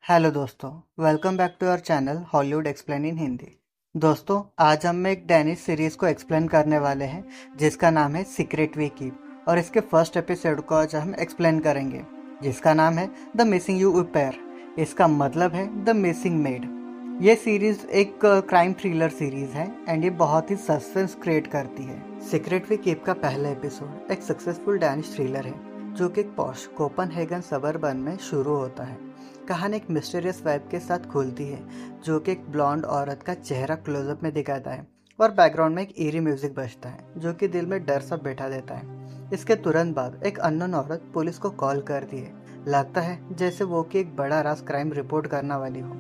Hello दोस्तों, welcome back to our channel Hollywood explain in Hindi. दोस्तों, आज हम एक डैनिश सीरीज को एक्सप्लेन करने वाले हैं जिसका नाम है सीक्रेट वी कीप, और इसके फर्स्ट एपिसोड को आज हम एक्सप्लेन करेंगे जिसका नाम है द मिसिंग यू पेयर। इसका मतलब है द मिसिंग मेड। ये सीरीज एक क्राइम थ्रिलर सीरीज है एंड ये बहुत ही सस्पेंस क्रिएट करती है। सीक्रेट वी कीप का पहला एपिसोड एक सक्सेसफुल डैनिश थ्रिलर है जो कि एक पॉश कोपनहेगन सबर्बन में शुरू होता है। कहानी एक मिस्टीरियस वाइब के साथ खुलती है जो कि एक ब्लॉन्ड औरत का चेहरा क्लोजअप में दिखाता है और बैकग्राउंड में एक ईरी म्यूजिक बजता है जो कि दिल में डर सा बैठा देता है। इसके तुरंत बाद एक अननोन औरत पुलिस को कॉल करती है। लगता है जैसे वो कि एक बड़ा राज क्राइम रिपोर्ट करने वाली हो,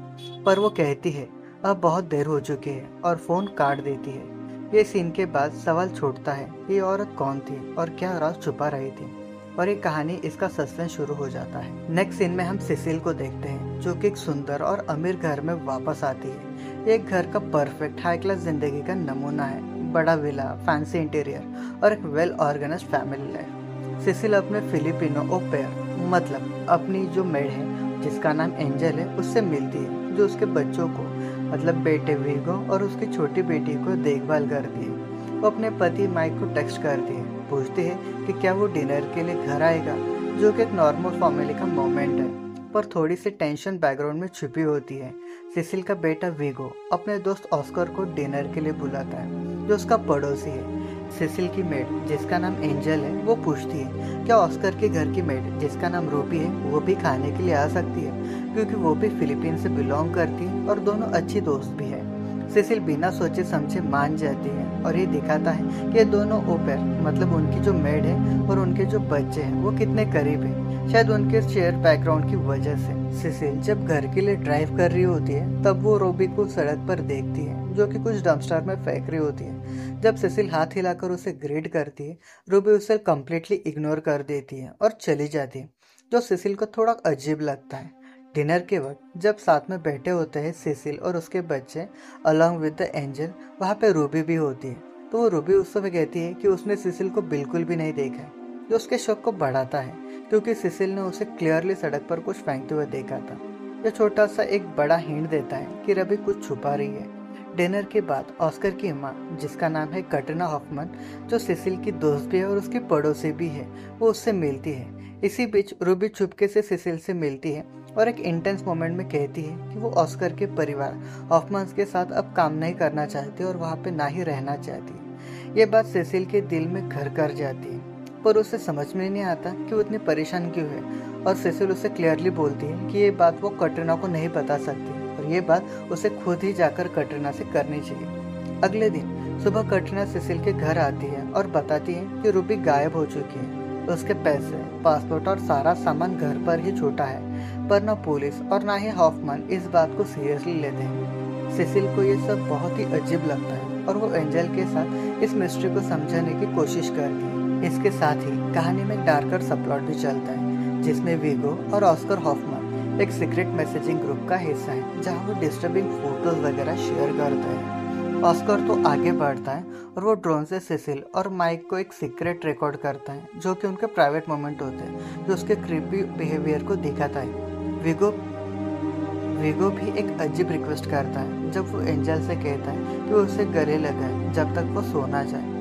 पर वो कहती है अब बहुत देर हो चुकी है और फोन काट देती है। ये सीन के बाद सवाल छूटता है ये औरत कौन थी और क्या राज छुपा रही थी, और ये कहानी इसका सस्पेंस शुरू हो जाता है। नेक्स्ट सीन में हम सिसिल को देखते हैं जो कि एक सुंदर और अमीर घर में वापस आती है। एक घर का परफेक्ट हाई क्लास जिंदगी का नमूना है, बड़ा विला, फैंसी इंटीरियर और एक well organised family life. Cecile अपने फिलिपिनो ओपेयर मतलब अपनी जो मेड है जिसका नाम एंजल है उससे मिलती है, जो उसके बच्चों को मतलब बेटे वीगो और उसकी छोटी बेटी को देखभाल करती है। वो अपने पति माइक को टेक्स्ट करती है, पूछती है कि क्या वो डिनर के लिए घर आएगा, जो कि एक नॉर्मल फैमिली का मोमेंट है, पर थोड़ी सी टेंशन बैकग्राउंड में छुपी होती है। सिसिल का बेटा वीगो अपने दोस्त ऑस्कर को डिनर के लिए बुलाता है जो उसका पड़ोसी है। सिसिल की मेड जिसका नाम एंजल है वो पूछती है क्या ऑस्कर के घर की मेड जिसका नाम रूबी है वो भी खाने के लिए आ सकती है, क्योंकि वो भी फिलीपीन से बिलोंग करती है और दोनों अच्छी दोस्त भी है। सिसिल बिना सोचे समझे मान जाती है और ये दिखाता है कि ये दोनों ओपेर मतलब उनकी जो मेड है और उनके जो बच्चे हैं वो कितने करीब हैं, शायद उनके शेयर बैकग्राउंड की वजह से। सिसिल जब घर के लिए ड्राइव कर रही होती है तब वो रूबी को सड़क पर देखती है जो कि कुछ डंपस्टर में फेंक रही होती है। जब सिसिल हाथ हिलाकर उसे ग्रीट करती है, रूबी उसे कम्प्लीटली इग्नोर कर देती है और चली जाती है, जो सिसिल को थोड़ा अजीब लगता है। डिनर के वक्त जब साथ में बैठे होते हैं सिसिल और उसके बच्चे अलॉन्ग विद द एंजल, वहाँ पे रूबी भी होती है। तो वो रूबी उस समय कहती है कि उसने सिसिल को बिल्कुल भी नहीं देखा है, जो उसके शौक को बढ़ाता है क्योंकि सिसिल ने उसे क्लियरली सड़क पर कुछ फेंकते हुए देखा था। यह छोटा सा एक बड़ा हिंट देता है कि रूबी कुछ छुपा रही है। डिनर के बाद ऑस्कर की माँ जिसका नाम है कैटरीना हॉफमैन, जो सिसिल की दोस्त भी है और उसकी पड़ोसी भी है, वो उससे मिलती है। इसी बीच रूबी चुपके से सिसिल से मिलती है और एक इंटेंस मोमेंट में कहती है कि वो ऑस्कर के परिवार हॉफमन्स के साथ अब काम नहीं करना चाहती और वहाँ पे ना ही रहना चाहती। ये बात सिसिल के दिल में घर कर जाती है, पर उसे समझ में नहीं आता कि वो इतनी परेशान क्यों है, और सिसिल उसे क्लियरली बोलती है कि ये बात वो कैटरीना को नहीं बता सकती और ये बात उसे खुद ही जाकर कैटरीना से करनी चाहिए। अगले दिन सुबह कैटरीना सिसिल के घर आती है और बताती है कि रूबी गायब हो चुकी है। उसके पैसे, पासपोर्ट और सारा सामान घर पर ही छूटा है, पर न पुलिस और ना ही हॉफमैन इस बात को सीरियसली लेते हैं। सिसिल को ये सब बहुत ही अजीब लगता है और वो एंजल के साथ इस मिस्ट्री को समझाने की कोशिश करती है। इसके साथ ही कहानी में डार्कर सबप्लॉट भी चलता है जिसमें वीगो और ऑस्कर हॉफमैन एक सीक्रेट मैसेजिंग ग्रुप का हिस्सा है जहाँ वो डिस्टर्बिंग फोटोज वगैरह शेयर करते हैं। ऑस्कर तो आगे बढ़ता है और वो ड्रोन से सिसिल और माइक को एक सीक्रेट रिकॉर्ड करता है जो कि उनके प्राइवेट मोमेंट होते हैं, जो उसके क्रीपी बिहेवियर को दिखाता है। विगो विगो भी एक अजीब रिक्वेस्ट करता है जब वो एंजल से कहता है कि वो उसे गले लगाए जब तक वो सो ना जाए।